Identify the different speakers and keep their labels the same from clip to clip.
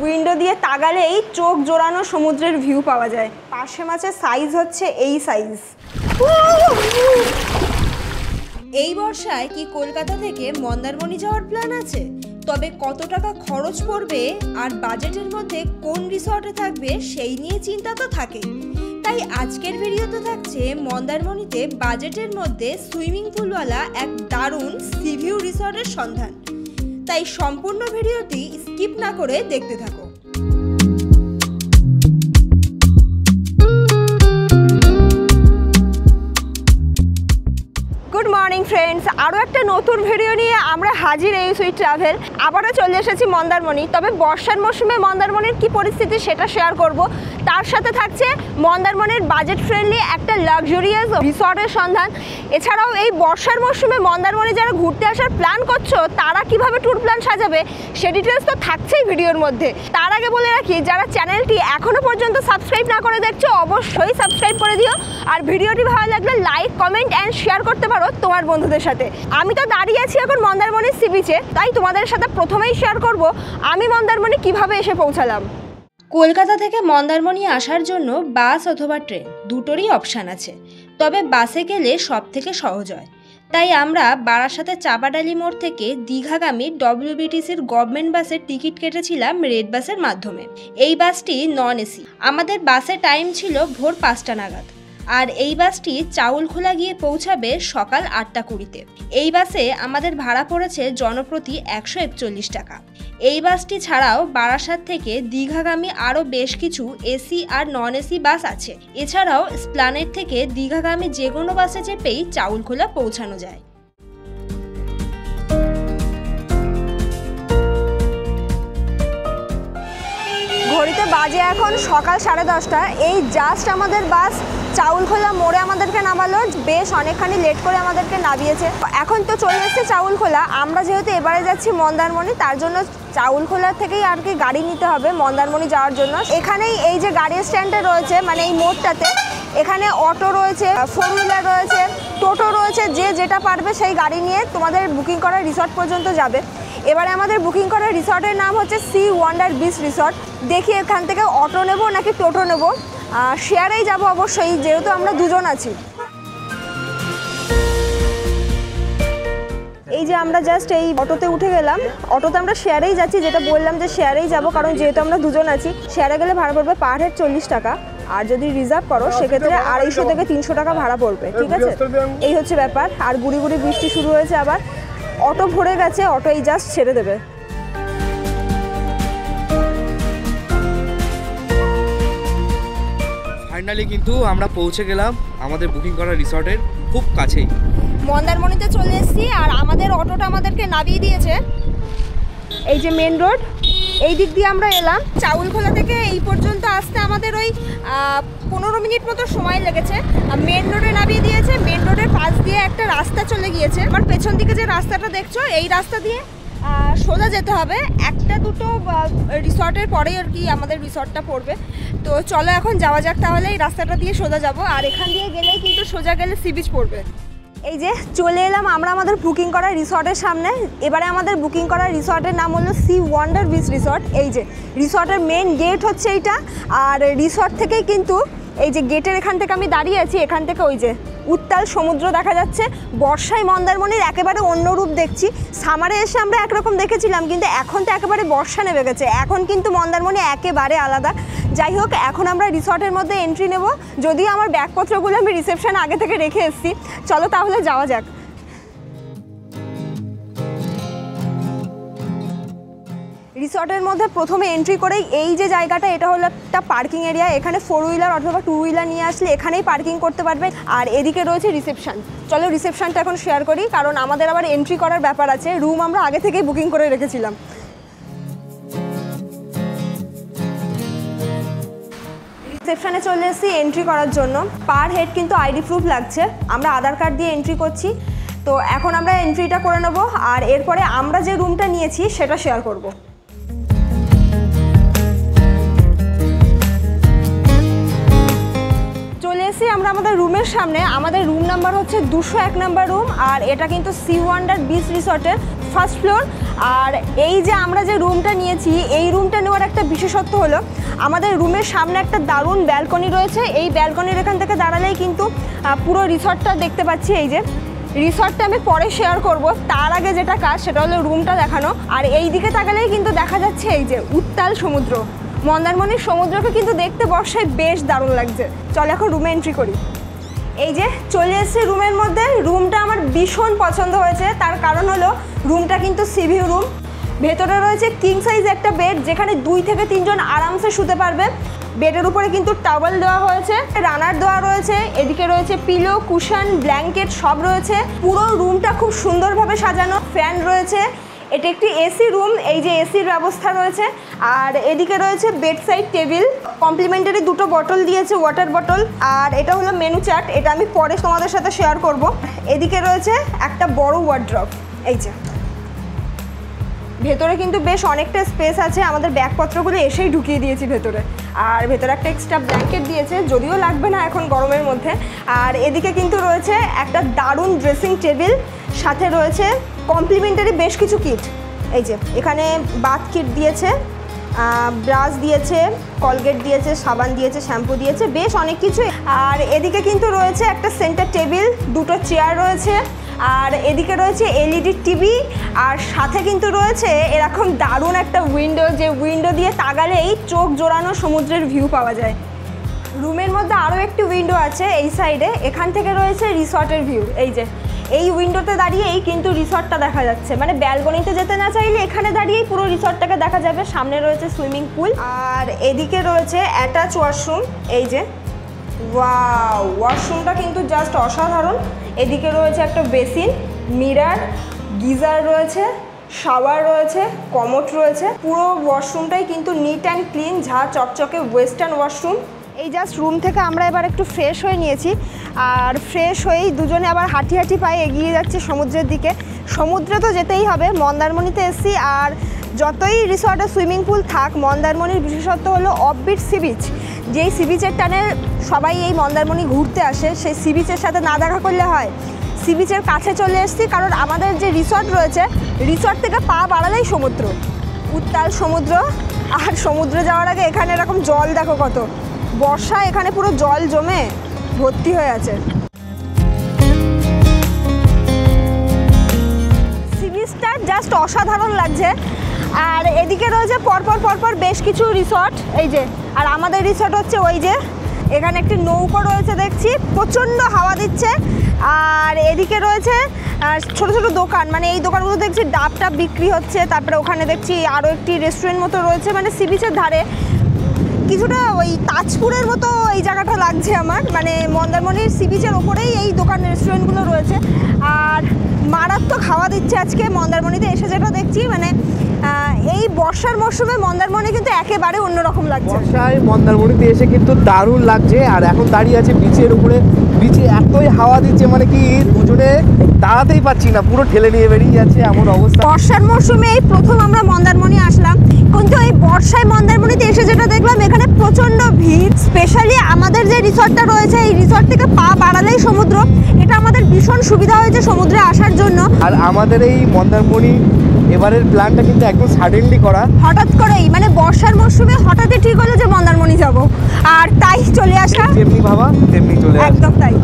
Speaker 1: Window দিয়ে তাকালেই চোখ জোড়ানো সমুদ্রের ভিউ পাওয়া যায়। পার্শে মাছের সাইজ হচ্ছে এই সাইজ। এই বর্ষায় কি কলকাতা থেকে মন্দারমণি যাওয়ার প্ল্যান আছে? তবে কত টাকা খরচ পড়বে আর বাজেটের মধ্যে কোন রিসর্টে থাকবে সেই নিয়ে চিন্তা তো থাকে। তাই আজকের ভিডিওতে থাকছে মন্দারমণিতে বাজেটের মধ্যে সুইমিং পুলওয়ালা এক দারুণ সি ভিউ রিসর্টের সন্ধান। তাই সম্পূর্ণ ভিডিওটি স্কিপ না করে দেখতে থাকো। গুড মর্নিং ফ্রেন্ডস, আরও একটা নতুন ভিডিও নিয়ে আমরা হাজির এই সুইট ট্রাভেল। আবারও চলে এসেছি মন্দারমণি। তবে বর্ষার মৌসুমে মন্দারমণির কি পরিস্থিতি সেটা শেয়ার করব। তার সাথে থাকছে মন্দারমণির বাজেট ফ্রেন্ডলি একটা লাক্সারিয়াস রিসর্টের সন্ধান। এছাড়াও এই বর্ষার মৌসুমে মন্দারমণি যারা ঘুরতে আসার প্ল্যান করছো তারা কিভাবে ট্যুর প্ল্যান সাজাবে সে ডিটেলস তো থাকছেই ভিডিওর মধ্যে। তার আগে বলে রাখি, যারা চ্যানেলটি এখনও পর্যন্ত সাবস্ক্রাইব না করে দেখছো অবশ্যই সাবস্ক্রাইব করে দিও। আর ভিডিওটি ভালো লাগলে লাইক, কমেন্ট অ্যান্ড শেয়ার করতে পারো তোমার বন্ধুদের সাথে। আমি তো দাঁড়িয়ে আছি এখন মন্দারমণির সি বিচে, তাই তোমাদের সাথে প্রথমেই শেয়ার করব আমি মন্দারমণি কিভাবে এসে পৌঁছালাম। কলকাতা থেকে মন্দারমণি আসার জন্য বাস অথবা ট্রেন দুটোরই অপশান আছে, তবে বাসে গেলে সব থেকে সহজ হয়। তাই আমরা বারাসাতের চাপাডালি মোড় থেকে দীঘাগামী WBTCর গভর্নমেন্ট বাসের টিকিট কেটেছিলাম রেড বাসের মাধ্যমে। এই বাসটি নন এসি। আমাদের বাসের টাইম ছিল ভোর 5টা নাগাদ, আর এই বাসটি চাউলখোলা গিয়ে পৌঁছাবে সকাল 8টা 20-তে। এই বাসে আমাদের ভাড়া পড়েছে জনপ্রতি 141 টাকা। এই বাসটি ছাড়াও বারাসাত থেকে দীঘাগামী আরও বেশ কিছু এসি আর নন এসি বাস আছে। এছাড়াও এসপ্ল্যানেড থেকে দীঘাগামী যে কোনো বাসে চেপেই চাউলখোলা পৌঁছানো যায়। ঘড়িতে বাজে এখন সকাল 10:30। এই জাস্ট আমাদের বাস চাউলখোলা মোড়ে আমাদেরকে নামালো। বেশ অনেকখানি লেট করে আমাদেরকে নামিয়েছে। এখন তো চলে এসেছে চাউলখোলা। আমরা যেহেতু এবারে যাচ্ছি মন্দারমণি, তার জন্য চাউলখোলা থেকেই আর কি গাড়ি নিতে হবে মন্দারমণি যাওয়ার জন্য। এখানেই এই যে গাড়ি স্ট্যান্ডে রয়েছে, মানে এই মোড়টাতে, এখানে অটো রয়েছে, 4 হুইলার রয়েছে, টোটো রয়েছে। যে যেটা পারবে সেই গাড়ি নিয়ে তোমাদের বুকিং করা রিসর্ট পর্যন্ত যাবে। এবারে আমাদের বুকিং করা রিসর্টের নাম হচ্ছে সি ওয়ান্ডার বিচ রিসর্ট। দেখি এখান থেকে অটো নেব নাকি টোটো নেব। শেয়ারেই যাব অবশ্যই, যেহেতু আমরা দুজন আছি। এই যে আমরা জাস্ট এই অটোতে উঠে গেলাম। অটোতে আমরা শেয়ারেই যাচ্ছি, যেটা বললাম যে শেয়ারেই যাব, কারণ যেহেতু আমরা দুজন আছি। শেয়ারে গেলে ভাড়া পড়বে পার হেড 40 টাকা, আর যদি রিজার্ভ করো সেক্ষেত্রে 250 থেকে 300 টাকা ভাড়া পড়বে। ঠিক আছে, এই হচ্ছে ব্যাপার। আর গুড়ি গুড়ি বৃষ্টি শুরু হয়েছে আবার। অটো ভরে গেছে, অটো এই জাস্ট ছেড়ে দেবে।
Speaker 2: ফাইনালি কিন্তু আমরা পৌঁছে গেলাম আমাদের বুকিং করা রিসর্টের খুব কাছেই।
Speaker 1: মন্দারমণিতে চলে এসেছি, আর আমাদের অটোটা আমাদেরকে নামিয়ে দিয়েছে এই যে মেন রোড। এই দিক দিয়ে আমরা এলাম। চাউলখোলা থেকে এই পর্যন্ত আসতে আমাদের ওই 15 মিনিট মতো সময় লেগেছে। মেন রোডে নামিয়ে দিয়েছে। মেন রোডের পাশ দিয়ে একটা রাস্তা চলে গিয়েছে। আমার পেছন দিকে যে রাস্তাটা দেখছো, এই রাস্তা দিয়ে সোজা যেতে হবে। একটা দুটো রিসর্টের পরেই আর কি আমাদের রিসর্টটা পড়বে। তো চলো এখন যাওয়া যাক তাহলে। এই রাস্তাটা দিয়ে সোজা যাব, আর এখান দিয়ে গেলেই কিন্তু সোজা গেলে সি বিচ পড়বে। এই যে চলে এলাম আমরা আমাদের বুকিং করা রিসর্টের সামনে। এবারে আমাদের বুকিং করা রিসর্টের নাম হলো সি ওয়ান্ডার বিচ রিসর্ট। এই যে রিসর্টের মেন গেট হচ্ছে এইটা। আর রিসর্ট থেকেই কিন্তু এই যে গেটের এখান থেকে আমি দাঁড়িয়ে আছি, এখান থেকে ওই যে উত্তাল সমুদ্র দেখা যাচ্ছে। বর্ষায় মন্দারমণির একেবারে অন্য রূপ দেখছি। সামারে এসে আমরা একরকম দেখেছিলাম, কিন্তু এখন তো একেবারে বর্ষা নেমে গেছে। এখন কিন্তু মন্দারমণি একেবারে আলাদা। যাই হোক, এখন আমরা রিসর্টের মধ্যে এন্ট্রি নেব। যদিও আমার ব্যাগপত্রগুলো আমি রিসেপশন আগে থেকে রেখে এসেছি। চলো তাহলে যাওয়া যাক। রিসর্টের মধ্যে প্রথমে এন্ট্রি করেই এই যে জায়গাটা, এটা হলো একটা পার্কিং এরিয়া। এখানে 4 হুইলার অথবা 2 হুইলার নিয়ে আসলে এখানেই পার্কিং করতে পারবে। আর এদিকে রয়েছে রিসেপশন। চলো রিসেপশনটা এখন শেয়ার করি, কারণ আমাদের আবার এন্ট্রি করার ব্যাপার আছে। রুম আমরা আগে থেকেই বুকিং করে রেখেছিলাম। রিসেপশনে চলে এসেছি এন্ট্রি করার জন্য। পার হেড কিন্তু আইডি প্রুফ লাগছে। আমরা আধার কার্ড দিয়ে এন্ট্রি করছি। তো এখন আমরা এন্ট্রিটা করে নেব, আর এরপরে আমরা যে রুমটা নিয়েছি সেটা শেয়ার করব। চলে এসেছি আমরা আমাদের রুমের সামনে। আমাদের রুম নাম্বার হচ্ছে 201 নাম্বার রুম। আর এটা কিন্তু সি ওয়ান্ডার বিচ রিসর্টের ফার্স্ট ফ্লোর। আর এই যে আমরা যে রুমটা নিয়েছি, এই রুমটা নেওয়ার একটা বিশেষত্ব হলো আমাদের রুমের সামনে একটা দারুণ ব্যালকনি রয়েছে। এই ব্যালকনির এখান থেকে দাঁড়ালেই কিন্তু পুরো রিসর্টটা দেখতে পাচ্ছি। এই যে রিসর্টটা আমি পরে শেয়ার করব, তার আগে যেটা কাজ সেটা হলো রুমটা দেখানো। আর এই দিকে তাকালেই কিন্তু দেখা যাচ্ছে এই যে উত্তাল সমুদ্র। মন্দারমণির সমুদ্রকে কিন্তু দেখতে বর্ষায় বেশ দারুণ লাগছে। চল এখন রুমে এন্ট্রি করি। এই যে চলে এসেছি রুমের মধ্যে। রুমটা আমার ভীষণ পছন্দ হয়েছে, তার কারণ হলো রুমটা কিন্তু সিভিউ রুম। ভেতরে রয়েছে কিং সাইজ একটা বেড, যেখানে 2 থেকে 3 জন আরামসে শুতে পারবে। বেডের উপরে কিন্তু টাওয়েল দেওয়া হয়েছে, রানার দেওয়া রয়েছে, এদিকে রয়েছে পিলো, কুশন, ব্ল্যাঙ্কেট সব রয়েছে। পুরো রুমটা খুব সুন্দরভাবে সাজানো, ফ্যান রয়েছে। এটা একটি এসি রুম, এই যে এসির ব্যবস্থা রয়েছে। আর এদিকে রয়েছে বেড সাইড টেবিল, কমপ্লিমেন্টারি 2টো বটল দিয়েছে, ওয়াটার বটল। আর এটা হলো মেনু চার্ট, এটা আমি পরে তোমাদের সাথে শেয়ার করব। এদিকে রয়েছে একটা বড় ওয়ার্ড্রপ। এই যে ভেতরে কিন্তু বেশ অনেকটা স্পেস আছে, আমাদের ব্যাগপত্রগুলো এসেই ঢুকিয়ে দিয়েছি ভেতরে। আর ভেতরে একটা এক্সট্রা ব্ল্যাঙ্কেট দিয়েছে, যদিও লাগবে না এখন গরমের মধ্যে। আর এদিকে কিন্তু রয়েছে একটা দারুণ ড্রেসিং টেবিল, সাথে রয়েছে কমপ্লিমেন্টারি বেশ কিছু কিট। এই যে এখানে বাথ কিট দিয়েছে, ব্রাশ দিয়েছে, কলগেট দিয়েছে, সাবান দিয়েছে, শ্যাম্পু দিয়েছে, বেশ অনেক কিছু। আর এদিকে কিন্তু রয়েছে একটা সেন্টার টেবিল, 2টো চেয়ার রয়েছে। আর এদিকে রয়েছে এলইডি টিভি, আর সাথে কিন্তু রয়েছে এরকম দারুণ একটা উইন্ডো, যে উইন্ডো দিয়ে তাকালেই চোখ জোড়ানো সমুদ্রের ভিউ পাওয়া যায়। রুমের মধ্যে আরও একটি উইন্ডো আছে এই সাইডে, এখান থেকে রয়েছে রিসর্টের ভিউ। এই যে এই উইন্ডোতে দাঁড়িয়েই কিন্তু রিসর্টটা দেখা যাচ্ছে, মানে ব্যালকনিতে যেতে না চাইলে এখানে দাঁড়িয়েই পুরো রিসর্টটাকে দেখা যাবে। সামনে রয়েছে সুইমিং পুল, আর এদিকে রয়েছে অ্যাটাচ ওয়াশরুম। এই যে ওয়াও, ওয়াশরুমটা কিন্তু জাস্ট অসাধারণ। এদিকে রয়েছে একটা বেসিন, মিরার, গিজার রয়েছে, শাওয়ার রয়েছে, কমোড রয়েছে। পুরো ওয়াশরুমটাই কিন্তু নিট অ্যান্ড ক্লিন, ঝা চকচকে ওয়েস্টার্ন ওয়াশরুম। এই জাস্ট রুম থেকে আমরা এবার একটু ফ্রেশ হয়ে নিয়েছি, আর ফ্রেশ হয়েই দুজনে আবার হাঁটি হাঁটি পায়ে এগিয়ে যাচ্ছি সমুদ্রের দিকে। সমুদ্রে তো যেতেই হবে, মন্দারমণিতে এসেছি। আর যতই রিসর্টে সুইমিং পুল থাক, মন্দারমণির বিশেষত্ব হলো অফবিট সি বিচ। যেই সি বিচের টানে সবাই এই মন্দারমণি ঘুরতে আসে, সেই সি বিচের সাথে না দেখা করলে হয়। সি বিচের কাছে চলে এসেছি, কারণ আমাদের যে রিসর্ট রয়েছে, রিসর্ট থেকে পা বাড়ালেই সমুদ্র, উত্তাল সমুদ্র। আর সমুদ্রে যাওয়ার আগে এখানে এরকম জল দেখো কত, বর্ষা এখানে পুরো জল জমে ভর্তি হয়ে আছে। সি বিচটা জাস্ট অসাধারণ লাগছে। আর এদিকে রয়েছে পরপর বেশ কিছু রিসর্ট। এই যে, আর আমাদের রিসর্ট হচ্ছে ওই যে, এখানে একটি নৌকো রয়েছে দেখছি, প্রচণ্ড হাওয়া দিচ্ছে। আর এদিকে রয়েছে ছোট ছোট দোকান, মানে এই দোকানগুলো দেখছি ডাব টাব বিক্রি হচ্ছে। তারপরে ওখানে দেখছি আরও একটি রেস্টুরেন্ট মতো রয়েছে, মানে সি বিচের ধারে। কিছুটা ওই তাজপুরের মতো এই জায়গাটা লাগছে আমার, মানে মন্দারমণির সি বিচের ওপরেই এই দোকান রেস্টুরেন্টগুলো রয়েছে। আর মারাত্মক হাওয়া দিচ্ছে আজকে মন্দারমণিতে এসে, যেটা দেখছি মানে এই বর্ষার মরশুমে মন্দারমণি কিন্তু একেবারে অন্যরকম লাগছে।
Speaker 2: বর্ষায় মন্দারমণিতে এসে কিন্তু দারুণ লাগছে। আর এখন দাঁড়িয়ে আছে বিচের উপরে, বিচে এতই হাওয়া দিচ্ছে, মানে কি দুজনে দাঁড়াতেই পাচ্ছি না, পুরো ঠেলে নিয়ে বেরিয়ে যাচ্ছে এমন অবস্থা।
Speaker 1: বর্ষার মরশুমে এই প্রথম আমরা মন্দারমণি আসলাম, কিন্তু এই বর্ষায় মন্দারমণিতে এসে যেটা দেখলাম, এখানে প্রচণ্ড ভিড়। স্পেশালি আমাদের যে রিসর্টটা রয়েছে, এই রিসর্ট থেকে পা বাড়ালেই সমুদ্র। এটা আমাদের ভীষণ সুবিধা হয়েছে সমুদ্রে আসার জন্য।
Speaker 2: আর আমাদের এই মন্দারমণি এবারের প্ল্যানটা কিন্তু একদম সাডেনলি করা,
Speaker 1: হঠাৎ করেই, মানে বর্ষার মরশুমে হঠাৎই ঠিক হলো যে মন্দারমণি যাব, আর তাই চলে আসা।
Speaker 2: যেমনি ভাবা তেমনি চলে আসা,
Speaker 1: একদম তাই।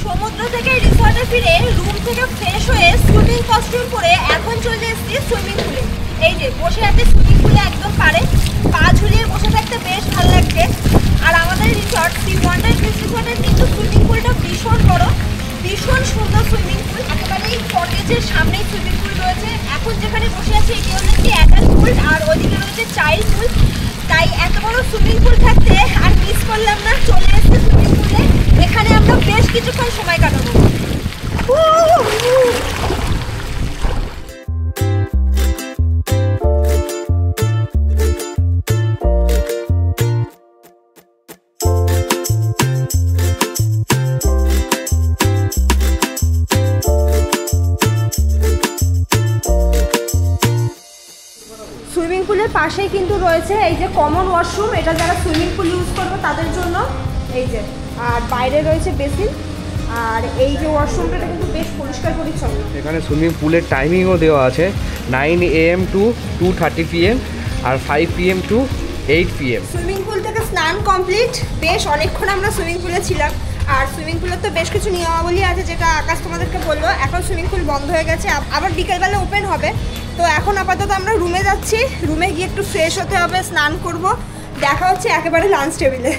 Speaker 1: সমুদ্র থেকে রিসর্টে ফিরে রুম থেকে ফ্রেশ হয়ে সুইমিং কস্টিউম পরে এখন চলে এসেছি সুইমিং পুলে। এই যে বসে আছে সুইমিং পুলে একদম পারে, পা ঝুলিয়ে বসে থাকতে বেশ ভালো লাগছে। আর আমাদের রিসর্ট সি ওয়ান্ডার বিচ রিসর্টের কিন্তু সুইমিং পুলটা ভীষণ বড়, ভীষণ সুন্দর সুইমিং পুল। একেবারে কটেজের সামনেই সুইমিং পুল রয়েছে। এখন যেখানে বসে আছে এটি হলো একটি অ্যাডাল্ট পুল, আর ওইদিকে রয়েছে চাইল্ড পুল। তাই এত বড় সুইমিং পুল থাকতে আর মিস করলাম না, চলে এসেছি সুইমিং পুলে। এখানে আমরা বেশ কিছুক্ষণ সময় কাটাবো। সুইমিং পুলে পাশেই কিন্তু রয়েছে এই যে কমন ওয়াশরুম, এটা যারা সুইমিং পুল ইউজ করবে তাদের জন্য। এই যে আর বাইরে রয়েছে বেসিন, আর এই যে ওয়াশরুমটা কিন্তু বেশ পরিষ্কার পরিচ্ছন্ন।
Speaker 2: এখানে সুইমিং পুলের টাইমিংও দেওয়া আছে 9 AM to 2:30 PM আর 5 PM to 8 PM।
Speaker 1: Swimming pool থেকে স্নান কমপ্লিট, বেশ অনেকক্ষণ আমরা সুইমিং পুলে ছিলাম। আর সুইমিং পুলের তো বেশ কিছু নিয়মাবলী আছে, যেটা আকাশ তোমাদেরকে বললো। এখন সুইমিং পুল বন্ধ হয়ে গেছে, আবার বিকেলবেলা ওপেন হবে। তো এখন আপাতত আমরা রুমে যাচ্ছি, রুমে গিয়ে একটু ফ্রেশ হতে হবে, স্নান করব। দেখা হচ্ছে একেবারে লাঞ্চ টেবিলে।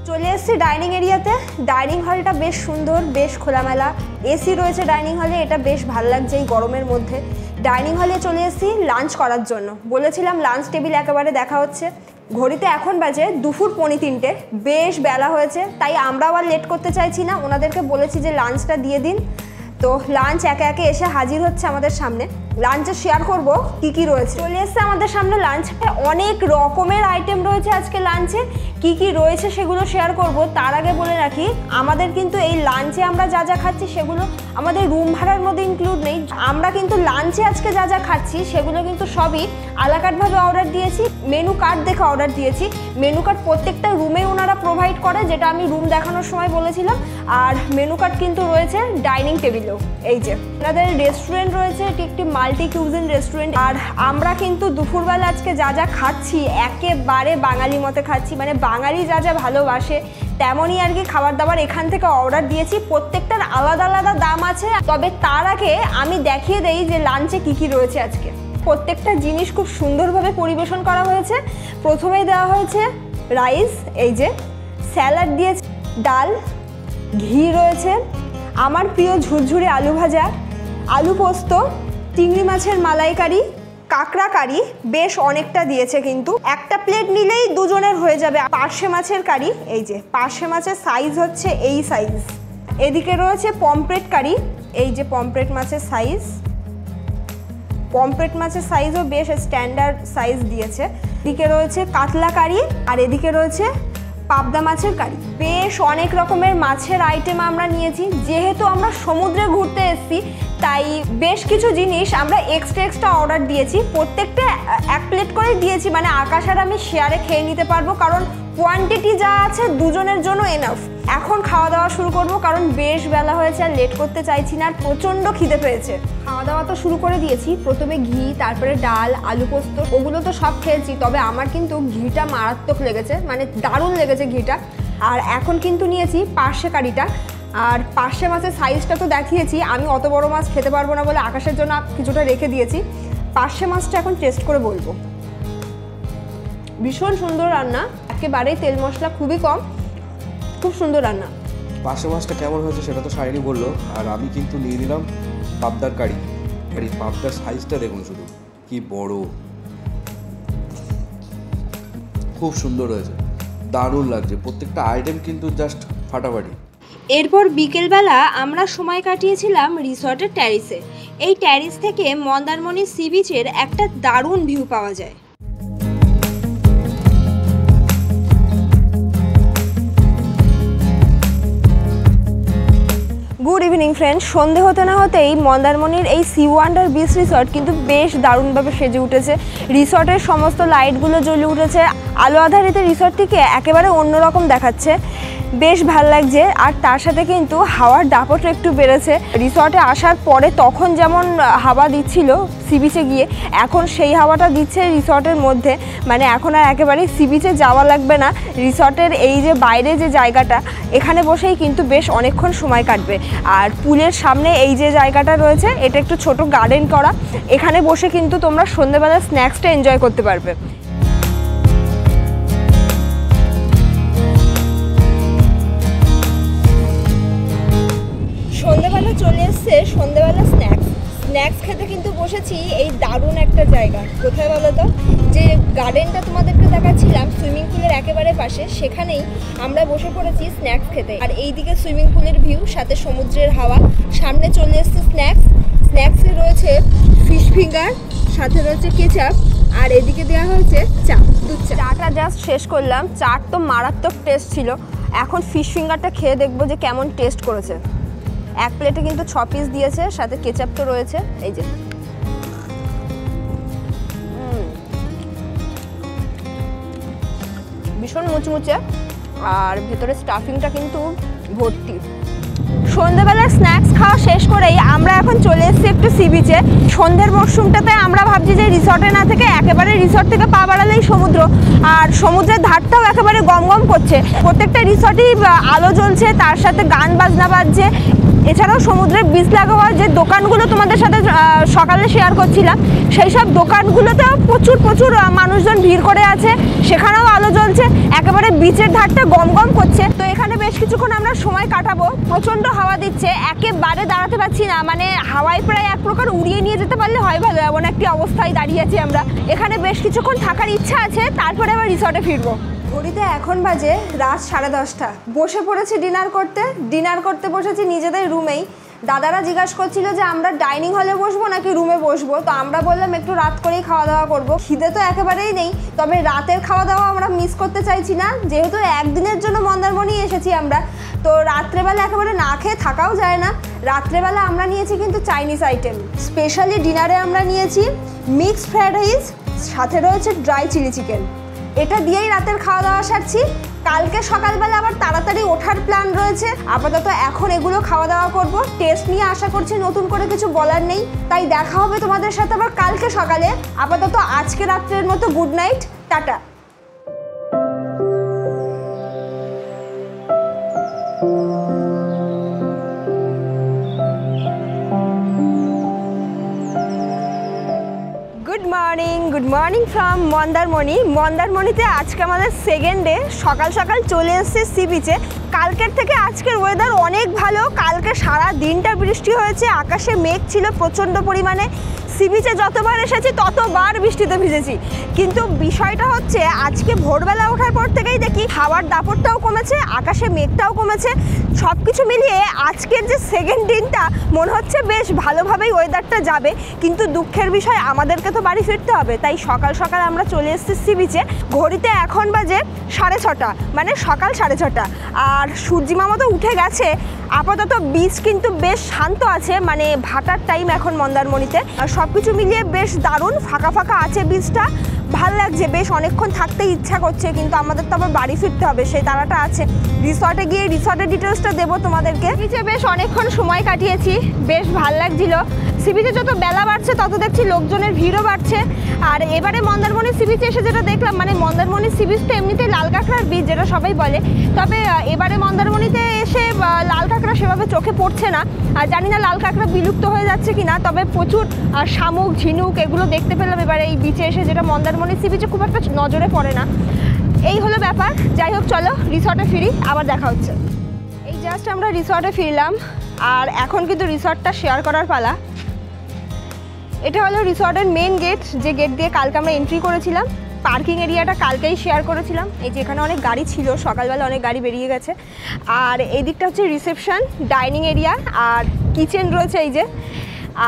Speaker 1: চলে এসেছি ডাইনিং এরিয়াতে। ডাইনিং হলটা বেশ সুন্দর, বেশ খোলামেলা, এসি রয়েছে ডাইনিং হলে, এটা বেশ ভালো লাগছে এই গরমের মধ্যে। ডাইনিং হলে চলে এসেছি লাঞ্চ করার জন্য, বলেছিলাম লাঞ্চ টেবিল একেবারে দেখা হচ্ছে। ঘড়িতে এখন বাজে 2:45, বেশ বেলা হয়েছে, তাই আমরাও আর লেট করতে চাইছি না। ওনাদেরকে বলেছি যে লাঞ্চটা দিয়ে দিন। তো লাঞ্চ একে একে এসে হাজির হচ্ছে আমাদের সামনে। লাঞ্চে শেয়ার করব কি কি রয়েছে। চলে এসছে আমাদের সামনে লাঞ্চ, অনেক রকমের আইটেম রয়েছে আজকে লাঞ্চে। কি কি রয়েছে সেগুলো শেয়ার করব। তার আগে বলে রাখি, আমাদের কিন্তু এই লাঞ্চে আমরা যা যা খাচ্ছি সেগুলো আমাদের রুম ভাড়ার মধ্যে ইনক্লুড নেই। আমরা কিন্তু লাঞ্চে আজকে যা যা খাচ্ছি সেগুলো কিন্তু সবই আলাকাটভাবে অর্ডার দিয়েছি, মেনু কার্ড দেখে অর্ডার দিয়েছি। মেনু কার্ড প্রত্যেকটা রুমে ওনারা প্রোভাইড করে, যেটা আমি রুম দেখানোর সময় বলেছিলাম। আর মেনু কার্ড কিন্তু রয়েছে ডাইনিং টেবিলেও। এই যে ওনাদের রেস্টুরেন্ট রয়েছে, এটি একটি মাল্টি কিউজিন রেস্টুরেন্ট। আর আমরা কিন্তু দুপুরবেলা আজকে যা যা খাচ্ছি একেবারে বাঙালি মতে খাচ্ছি, মানে বাঙালি যা যা ভালোবাসে তেমনই আর কি খাবার দাবার এখান থেকে অর্ডার দিয়েছি। প্রত্যেকটার আলাদা আলাদা দাম আছে। তবে তার আগে আমি দেখিয়ে দেই যে লাঞ্চে কি কি রয়েছে আজকে। প্রত্যেকটা জিনিস খুব সুন্দরভাবে পরিবেশন করা হয়েছে। প্রথমেই দেওয়া হয়েছে রাইস, এই যে স্যালাড দিয়েছে, ডাল, ঘি রয়েছে, আমার প্রিয় ঝুরঝুরে আলু ভাজা, আলু পোস্ত, চিংড়ি মাছের মালাইকারি, কাঁকড়া কারি, বেশ অনেকটা দিয়েছে। কিন্তু একটা প্লেট নিলেই দুজনের হয়ে যাবে। পার্শে মাছের কারি, এই যে পার্শে মাছের সাইজ হচ্ছে এই সাইজ। এদিকে রয়েছে পমফ্রেট কারি, এই যে পমফ্রেট মাছের সাইজ। পমফ্রেট মাছের সাইজও বেশ স্ট্যান্ডার্ড সাইজ দিয়েছে। এদিকে রয়েছে কাতলা কারি, আর এদিকে রয়েছে পাবদা মাছের কারি। বেশ অনেক রকমের মাছের আইটেম আমরা নিয়েছি। যেহেতু আমরা সমুদ্রে ঘুরতে এসেছি, তাই বেশ কিছু জিনিস আমরা এক্সট্রা অর্ডার দিয়েছি। প্রত্যেকটা এক প্লেট করে দিয়েছি, মানে আকাশ আর আমি শেয়ারে খেয়ে নিতে পারবো, কারণ কোয়ান্টিটি যা আছে দুজনের জন্য এনাফ। এখন খাওয়া দাওয়া শুরু করব, কারণ বেশ বেলা হয়েছে আর লেট করতে চাইছি না, আর প্রচণ্ড খিদে পেয়েছে। খাওয়া দাওয়া তো শুরু করে দিয়েছি। প্রথমে ঘি, তারপরে ডাল, আলু পোস্ত, ওগুলো তো সব খেয়েছি। তবে আমার কিন্তু ঘিটা মারাত্মক লেগেছে, মানে দারুণ লেগেছে ঘিটা। আর এখন কিন্তু নিয়েছি পার্শে কারিটা। আর পার্শে মাছের সাইজটা তো দেখিয়েছি, আমি অত বড় মাছ খেতে পারবো না বলে আকাশের জন্য কিছুটা রেখে দিয়েছি। পার্শে মাছটা এখন টেস্ট করে বলবো। ভীষণ সুন্দর রান্না, একেবারেই তেল মশলা খুবই কম, খুব সুন্দর রান্না।
Speaker 2: পার্শে মাছটা কেমন হয়েছে সেটা তো শাইনি বললো। আর আমি কিন্তু নিয়ে নিলাম পাবদার কারি। আর এই পাবদার সাইজটা দেখুন শুধু, কি বড়, খুব সুন্দর হয়েছে, দারুণ লাগছে। প্রত্যেকটা আইটেম কিন্তু জাস্ট ফাটাফাটি।
Speaker 1: এরপর বিকেলবেলা আমরা সময় কাটিয়েছিলাম রিসর্টের ট্যারিসে। এই ট্যারিস থেকে মন্দারমণি সি বিচের একটা দারুণ ভিউ পাওয়া যায়। Good evening friend. সন্ধে হতে না হতেই মন্দারমণির এই সি ওয়ান্ডার বিচ রিসর্ট কিন্তু বেশ দারুণভাবে সেজে উঠেছে। রিসর্টের সমস্ত লাইটগুলো জ্বলে উঠেছে, আলো আধারিতে রিসর্টটিকে একেবারে অন্যরকম দেখাচ্ছে, বেশ ভালো লাগছে। আর তার সাথে কিন্তু হাওয়ার দাপটটা একটু বেড়েছে। রিসর্টে আসার পরে তখন যেমন হাওয়া দিচ্ছিল সি বিচে গিয়ে, এখন সেই হাওয়াটা দিচ্ছে রিসর্টের মধ্যে। মানে এখন আর একেবারে সি বিচে যাওয়া লাগবে না। রিসর্টের এই যে বাইরে যে জায়গাটা, এখানে বসেই কিন্তু বেশ অনেকক্ষণ সময় কাটবে। আর পুলের সামনে এই যে জায়গাটা রয়েছে, এটা একটু ছোট গার্ডেন করা, এখানে বসে কিন্তু তোমরা সন্ধ্যেবেলা স্ন্যাক্সটা এনজয় করতে পারবে। সন্ধ্যেবেলা চলে এসছে সন্ধ্যেবেলা স্ন্যাক্স খেতে কিন্তু বসেছি এই দারুণ একটা জায়গা। কোথায় বলো তো? যে গার্ডেনটা তোমাদেরকে দেখাচ্ছিলাম সুইমিং পুলের একেবারে পাশে, সেখানেই আমরা বসে পড়েছি স্ন্যাক্স খেতে। আর এইদিকে সুইমিং পুলের ভিউ, সাথে সমুদ্রের হাওয়া, সামনে চলে এসছে স্ন্যাক্সে রয়েছে ফিশ ফিঙ্গার, সাথে রয়েছে কেচাপ, আর এদিকে দেওয়া হয়েছে চা, দুধ চা। চাটা জাস্ট শেষ করলাম, চাট তো মারাত্মক টেস্ট ছিল। এখন ফিশ ফিঙ্গারটা খেয়ে দেখবো যে কেমন টেস্ট করেছে। এক প্লেটে কিন্তু 6 পিস দিয়েছে, সাথে কেচাপ তো রয়েছে। এই যে ভীষণ মুচমুচে আর ভেতরে স্টাফিংটা কিন্তু ভর্তি। সন্ধ্যেবেলা স্ন্যাক্স খাওয়া শেষ করেই আমরা এখন চলে এসেছি একটু সি বিচে। সন্ধ্যের মরশুমটাতে আমরা ভাবছি যে রিসর্টে না থেকে একেবারে রিসর্ট থেকে পা বাড়ালেই সমুদ্র, আর সমুদ্রের ধারটাও একেবারে গমগম করছে। প্রত্যেকটা রিসর্টেই আলো জ্বলছে, তার সাথে গান বাজনা বাজছে। এছাড়াও সমুদ্রের বীজ লাগাবার যে দোকানগুলো তোমাদের সাথে সকালে শেয়ার করছিলাম, সেই সব দোকানগুলোতেও প্রচুর মানুষজন ভিড় করে আছে, সেখানেও আলো জ্বলছে, একেবারে বিচের ধারটা গমগম করছে। তো এখানে বেশ কিছুক্ষণ আমরা সময় কাটাবো। প্রচণ্ড হাওয়া দিচ্ছে, একেবারে দাঁড়াতে পারছি না, মানে হাওয়ায় প্রায় এক প্রকার উড়িয়ে নিয়ে যেতে পারলে হয় ভালো, এমন একটি অবস্থায় দাঁড়িয়ে আছি আমরা। এখানে বেশ কিছুক্ষণ থাকার ইচ্ছা আছে, তারপরে আবার রিসর্টে ফিরবো। ঘড়িতে এখন বাজে রাত 10:30। বসে পড়েছি ডিনার করতে বসেছি নিজেদের রুমেই। দাদারা জিজ্ঞাসা করছিল যে আমরা ডাইনিং হলে বসবো নাকি রুমে বসবো, তো আমরা বললাম একটু রাত করেই খাওয়া দাওয়া করবো। খিদে তো একেবারেই নেই, তবে রাতের খাওয়া দাওয়া আমরা মিস করতে চাইছি না, যেহেতু একদিনের জন্য মন্দারমণি এসেছি আমরা, তো রাত্রেবেলা একেবারে না খেয়ে থাকাও যায় না। রাত্রেবেলা আমরা নিয়েছি কিন্তু চাইনিজ আইটেম। স্পেশালি ডিনারে আমরা নিয়েছি মিক্সড ফ্রাইড রাইস, সাথে রয়েছে ড্রাই চিলি চিকেন। এটা দিয়েই রাতের খাওয়া দাওয়া সারছি। কালকে সকালবেলা আবার তাড়াতাড়ি ওঠার প্ল্যান রয়েছে। আপাতত এখন এগুলো খাওয়া দাওয়া করব। টেস্ট নিয়ে আশা করছি নতুন করে কিছু বলার নেই, তাই দেখা হবে তোমাদের সাথে আবার কালকে সকালে। আপাতত আজকে রাত্রের মতো good night, tata. Good morning from মন্দারমণিতে আজকে আমাদের সেকেন্ড ডে। সকাল সকাল চলে এসেছে সি বিচে। কালকের থেকে আজকের ওয়েদার অনেক ভালো। কালকে সারা দিনটা বৃষ্টি হয়েছে, আকাশে মেঘ ছিল প্রচণ্ড পরিমাণে। সি বিচে যতবার এসেছি ততবার বৃষ্টিতে ভিজেছি, কিন্তু বিষয়টা হচ্ছে আজকে ভোরবেলা ওঠার পর থেকেই দেখি হাওয়ার দাপটটাও কমেছে, আকাশে মেঘটাও কমেছে। সব কিছু মিলিয়ে আজকের যে সেকেন্ড দিনটা মনে হচ্ছে বেশ ভালোভাবেই ওয়েদারটা যাবে। কিন্তু দুঃখের বিষয় আমাদেরকে তো বাড়ি ফিরতে হবে, তাই সকাল সকাল আমরা চলে এসেছি সি বিচে। ঘড়িতে এখন বাজে 6:30, মানে সকাল 6:30। আর সূর্যিমামা তো উঠে গেছে। আপাতত বীচ কিন্তু বেশ শান্ত আছে, মানে ভাটার টাইম এখন মন্দারমণিতে। আর সব কিছু মিলিয়ে বেশ দারুণ, ফাঁকা ফাঁকা আছে বীচটা, ভাল লাগছে। বেশ অনেকক্ষণ থাকতে ইচ্ছা করছে, কিন্তু আমাদের তো আবার বাড়ি ফিরতে হবে, সেই তাড়াটা আছে। রিসর্টে গিয়ে রিসর্টের ডিটেলসটা দেবো তোমাদেরকে। বিচে বেশ অনেকক্ষণ সময় কাটিয়েছি, বেশ ভাল লাগছিল। সি বিচে যত বেলা বাড়ছে তত দেখছি লোকজনের ভিড়ও বাড়ছে। আর এবারে মন্দারমণি সি বিচে এসে যেটা দেখলাম, মানে মন্দারমণি সি বিচ তো এমনিতেই লাল কাঁকড়ার বীচ, যেটা সবাই বলে, তবে এবারে মন্দারমণিতে এসে লাল কাঁকড়া সেভাবে চোখে পড়ছে না। আর জানি না লাল কাঁকড়া বিলুপ্ত হয়ে যাচ্ছে কিনা, তবে প্রচুর শামুক, ঝিনুক এগুলো দেখতে পেলাম এবারে এই বিচে এসে, যেটা মন্দারমণি সি বিচে খুব একটা নজরে পড়ে না। এই হলো ব্যাপার। যাই হোক, চলো রিসর্টে ফিরি, আবার দেখা হচ্ছে। এই জাস্ট আমরা রিসর্টে ফিরলাম, আর এখন কিন্তু রিসর্টটা শেয়ার করার পালা। এটা হলো রিসর্টের মেন গেট, যে গেট দিয়ে কালকে আমরা এন্ট্রি করেছিলাম। পার্কিং এরিয়াটা কালকেই শেয়ার করেছিলাম। এই যে এখানে অনেক গাড়ি ছিল, সকালবেলা অনেক গাড়ি বেরিয়ে গেছে। আর এই দিকটা হচ্ছে রিসেপশন, ডাইনিং এরিয়া, আর কিচেন রয়েছে এই যে।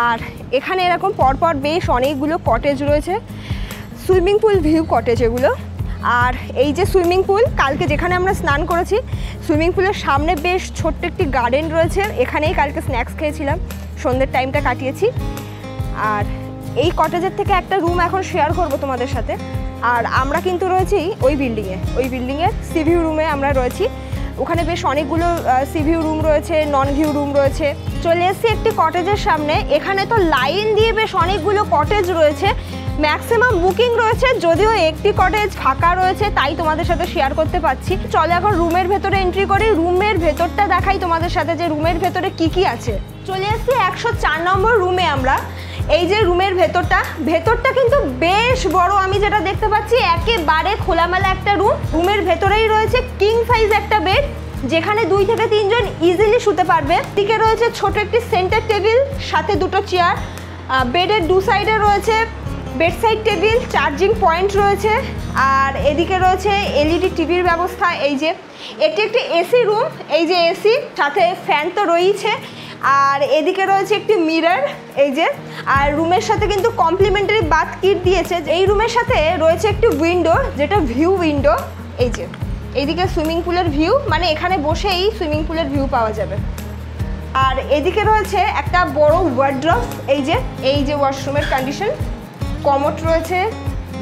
Speaker 1: আর এখানে এরকম পরপর বেশ অনেকগুলো কটেজ রয়েছে, সুইমিং পুল ভিউ কটেজ এগুলো। আর এই যে সুইমিং পুল, কালকে যেখানে আমরা স্নান করেছি, সুইমিং পুলের সামনে বেশ ছোট্ট একটি গার্ডেন রয়েছে, এখানেই কালকে স্ন্যাক্স খেয়েছিলাম, সন্ধ্যের টাইমটা কাটিয়েছি। আর এই কটেজের থেকে একটা রুম এখন শেয়ার করব তোমাদের সাথে। আর আমরা কিন্তু রয়েছি ওই বিল্ডিংয়ের সি ভিউ রুমে আমরা রয়েছি। ওখানে বেশ অনেকগুলো সি ভিউ রুম রয়েছে, নন ভিউ রুম রয়েছে। চলে এসেছি একটি কটেজের সামনে। এখানে তো লাইন দিয়ে বেশ অনেকগুলো কটেজ রয়েছে, ম্যাক্সিমাম বুকিং রয়েছে, যদিও একটি কটেজ ফাঁকা রয়েছে, তাই তোমাদের সাথে শেয়ার করতে পারছি। চলো এখন রুমের ভেতরে এন্ট্রি করি, রুমের ভেতরটা দেখাই তোমাদের সাথে যে রুমের ভেতরে কি আছে। চলে এসেছি 104 নম্বর রুমে আমরা। এই যে রুমের ভেতরটা কিন্তু বেশ বড়, আমি যেটা দেখতে পাচ্ছি একেবারে খোলামেলা একটা রুম। রুমের ভেতরেই রয়েছে কিং সাইজ একটা বেড, যেখানে 2 থেকে 3 জন ইজিলি শুতে পারবে। দিকে রয়েছে ছোট একটি সেন্টার টেবিল, সাথে দুটো চেয়ার। বেডের দু সাইডে রয়েছে বেডসাইড টেবিল, চার্জিং পয়েন্ট রয়েছে। আর এদিকে রয়েছে এলইডি টিভির ব্যবস্থা। এই যে এটি একটি এসি রুম, এই যে এসি, সাথে ফ্যান তো রয়েছে। আর এদিকে রয়েছে একটি মিরর, এই যে। আর রুমের সাথে কিন্তু কমপ্লিমেন্টারি বাথ কিট দিয়েছে। এই রুমের সাথে রয়েছে একটি উইন্ডো, যেটা ভিউ উইন্ডো। এই যে এইদিকে সুইমিং পুলের ভিউ, মানে এখানে বসেই সুইমিং পুলের ভিউ পাওয়া যাবে। আর এদিকে রয়েছে একটা বড় ওয়ার্ড্রপ, এই যে ওয়াশরুমের কন্ডিশন, কমোড রয়েছে,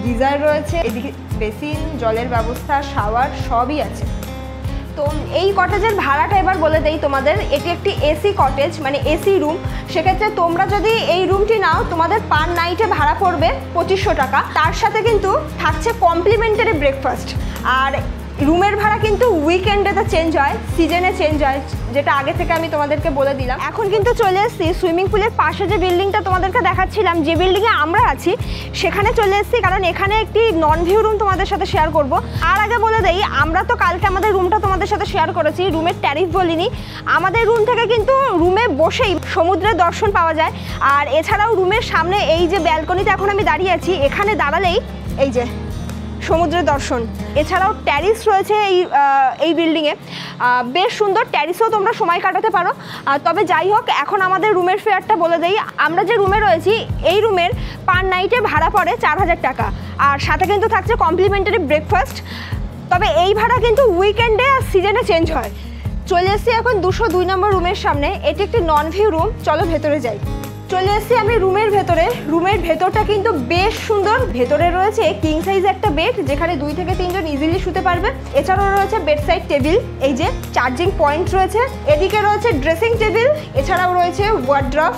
Speaker 1: গিজার রয়েছে। এদিকে বেসিন, জলের ব্যবস্থা, শাওয়ার সবই আছে। তো এই কটেজের ভাড়াটা এবার বলে দেই তোমাদের। এটি একটি এসি কটেজ, মানে এসি রুম। সেক্ষেত্রে তোমরা যদি এই রুমটি নাও তোমাদের পার নাইটে ভাড়া পড়বে 2500 টাকা। তার সাথে কিন্তু থাকছে কমপ্লিমেন্টারি ব্রেকফাস্ট। আর রুমের ভাড়া কিন্তু উইকেন্ডেতে চেঞ্জ হয়, সিজনে চেঞ্জ হয়, যেটা আগে থেকে আমি তোমাদেরকে বলে দিলাম। এখন কিন্তু চলে এসেছি সুইমিং পুলের পাশে যে বিল্ডিংটা তোমাদেরকে দেখাচ্ছিলাম, যে বিল্ডিংয়ে আমরা আছি সেখানে চলে এসেছি, কারণ এখানে একটি নন ভিউ রুম তোমাদের সাথে শেয়ার করব। আর আগে বলে দেই, আমরা তো কালকে আমাদের রুমটা তোমাদের সাথে শেয়ার করেছি, রুমের ট্যারিফ বলিনি। আমাদের রুম থেকে কিন্তু রুমে বসেই সমুদ্রের দর্শন পাওয়া যায়। আর এছাড়াও রুমের সামনে এই যে ব্যালকনিতে এখন আমি দাঁড়িয়ে আছি, এখানে দাঁড়ালেই এই যে সমুদ্রের দর্শন। এছাড়াও ট্যারিস রয়েছে এই বিল্ডিংয়ে, বেশ সুন্দর ট্যারিসেও তোমরা সময় কাটাতে পারো। তবে যাই হোক, এখন আমাদের রুমের ফেয়ারটা বলে দেই। আমরা যে রুমে রয়েছি এই রুমের পার নাইটে ভাড়া পড়ে 4000 টাকা, আর সাথে কিন্তু থাকছে কমপ্লিমেন্টারি ব্রেকফাস্ট। তবে এই ভাড়া কিন্তু উইকেন্ডে আর সিজনে চেঞ্জ হয়। চলে এসেছি এখন 202 নম্বর রুমের সামনে। এটি একটি নন ভিউ রুম, চলো ভেতরে যাই। চলে এসেছি আমি রুমের ভেতরে। রুমের ভেতরটা কিন্তু বেশ সুন্দর। ভেতরে রয়েছে কিং সাইজ একটা বেড, যেখানে 2 থেকে 3 জন ইজিলি শুতে পারবে। এছাড়াও রয়েছে বেড সাইড টেবিল, এই যে চার্জিং পয়েন্ট রয়েছে। এদিকে রয়েছে ড্রেসিং টেবিল, এছাড়াও রয়েছে ওয়ার্ড্রপ।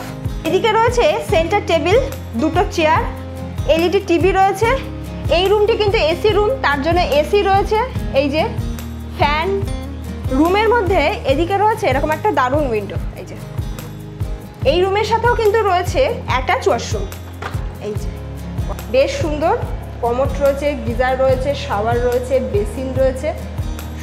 Speaker 1: এদিকে রয়েছে সেন্টার টেবিল, 2টো চেয়ার, এলইডি টিভি রয়েছে। এই রুমটি কিন্তু এসি রুম, তার জন্য এসি রয়েছে, এই যে ফ্যান। রুমের মধ্যে এদিকে রয়েছে এরকম একটা দারুণ উইন্ডো। এই যে এই রুমের সাথেও কিন্তু রয়েছে অ্যাটাচ ওয়াশরুম, এই যে বেশ সুন্দর। কমোড রয়েছে, গিজার রয়েছে, শাওয়ার রয়েছে, বেসিন রয়েছে,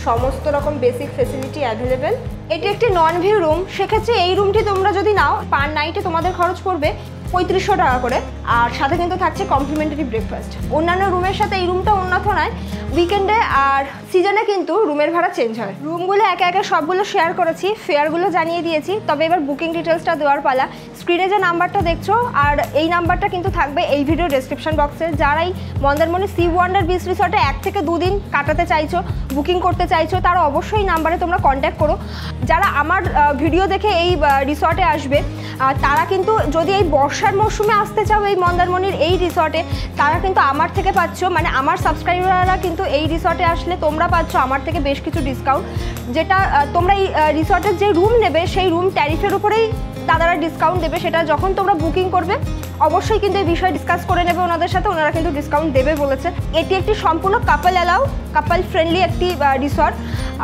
Speaker 1: সমস্ত রকম বেসিক ফেসিলিটি অ্যাভেলেবেল। এটি একটি নন ভিউ রুম। সেক্ষেত্রে এই রুমটি তোমরা যদি নাও পার নাইটে তোমাদের খরচ পড়বে 3500 টাকা করে, আর সাথে কিন্তু থাকছে কমপ্লিমেন্টারি ব্রেকফাস্ট। অন্যান্য রুমের সাথে এই রুমটা উন্নত নয়, উইকেন্ডে আর সিজনে কিন্তু রুমের ভাড়া চেঞ্জ হয়। রুমগুলো একে একে সবগুলো শেয়ার করেছি, ফেয়ারগুলো জানিয়ে দিয়েছি। তবে এবার বুকিং ডিটেলসটা দেওয়ার পালা। স্ক্রিনে যে নাম্বারটা দেখছো, আর এই নাম্বারটা কিন্তু থাকবে এই ভিডিও ডেসক্রিপশন বক্সে। যারাই মন্দারমণি সি ওয়ান্ডার বিচ রিসর্টে 1 থেকে 2 দিন কাটাতে চাইছো, বুকিং করতে চাইছো, তারা অবশ্যই এই নাম্বারে তোমরা কন্ট্যাক্ট করো। যারা আমার ভিডিও দেখে এই রিসর্টে আসবে, তারা কিন্তু যদি এই বর্ষার মরশুমে আসতে চাও এই মন্দারমণির এই রিসর্টে, তারা কিন্তু আমার থেকে পাচ্ছ, মানে আমার সাবস্ক্রাইবাররা কিন্তু এই রিসর্টে আসলে তোমরা পাচ্ছ আমার থেকে বেশ কিছু ডিসকাউন্ট। যেটা তোমরা এই রিসর্টের যে রুম নেবে সেই রুম ট্যারিফের উপরেই দাদারা ডিসকাউন্ট দেবে। সেটা যখন তোমরা বুকিং করবে অবশ্যই কিন্তু এই বিষয়ে ডিসকাস করে নেবে ওনাদের সাথে, ওনারা কিন্তু ডিসকাউন্ট দেবে বলেছে। এটি একটি সম্পূর্ণ কাপল ফ্রেন্ডলি একটি রিসর্ট।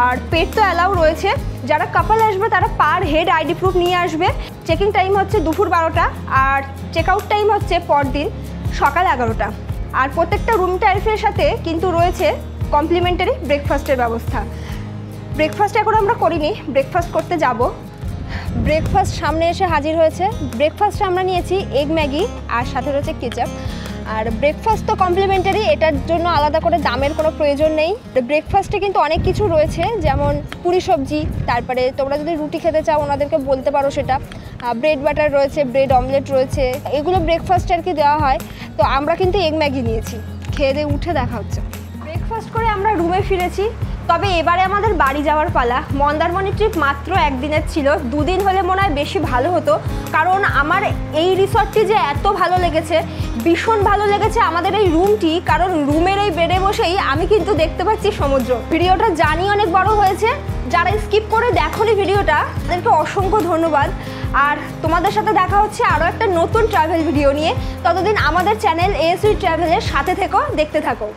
Speaker 1: আর পেট তো অ্যালাউ রয়েছে। যারা কাপল আসবে তারা পার হেড আইডি প্রুফ নিয়ে আসবে। চেকিং টাইম হচ্ছে দুপুর 12টা, আর চেক আউট টাইম হচ্ছে পরদিন সকাল 11টা। আর প্রত্যেকটা রুম ট্যারিফের সাথে কিন্তু রয়েছে কমপ্লিমেন্টারি ব্রেকফাস্টের ব্যবস্থা। ব্রেকফাস্ট এখন আমরা করিনি, ব্রেকফাস্ট করতে যাব। ব্রেকফাস্ট সামনে এসে হাজির হয়েছে। ব্রেকফাস্টে আমরা নিয়েছি এগ ম্যাগি, আর সাথে রয়েছে কেচাপ। আর ব্রেকফাস্ট তো কমপ্লিমেন্টারি, এটার জন্য আলাদা করে দামের কোনো প্রয়োজন নেই। ব্রেকফাস্টে কিন্তু অনেক কিছু রয়েছে, যেমন পুরি সবজি, তারপরে তোমরা যদি রুটি খেতে চাও ওনাদেরকে বলতে পারো সেটা, ব্রেড বাটার রয়েছে, ব্রেড অমলেট রয়েছে, এগুলো ব্রেকফাস্টে আর কি দেওয়া হয়। তো আমরা কিন্তু এগ ম্যাগি নিয়েছি। খেয়ে দিয়ে উঠে দেখা হচ্ছে। ব্রেকফাস্ট করে আমরা রুমে ফিরেছি। তবে এবারে আমাদের বাড়ি যাওয়ার পালা। মন্দারমণি ট্রিপ মাত্র 1 দিনের ছিল, 2 দিন হলে মনে হয় বেশি ভালো হতো। কারণ আমার এই রিসর্টটি যে এত ভালো লেগেছে, ভীষণ ভালো লেগেছে আমাদের এই রুমটি। কারণ রুমের এই বেডে বসেই আমি কিন্তু দেখতে পাচ্ছি সমুদ্র। ভিডিওটা জানি অনেক বড় হয়েছে, যারা স্কিপ করে দেখোনি ভিডিওটা তাদেরকে অসংখ্য ধন্যবাদ। আর তোমাদের সাথে দেখা হচ্ছে আরও একটা নতুন ট্রাভেল ভিডিও নিয়ে। ততদিন আমাদের চ্যানেল ASV ট্রাভেলের সাথে থেকো, দেখতে থাকো।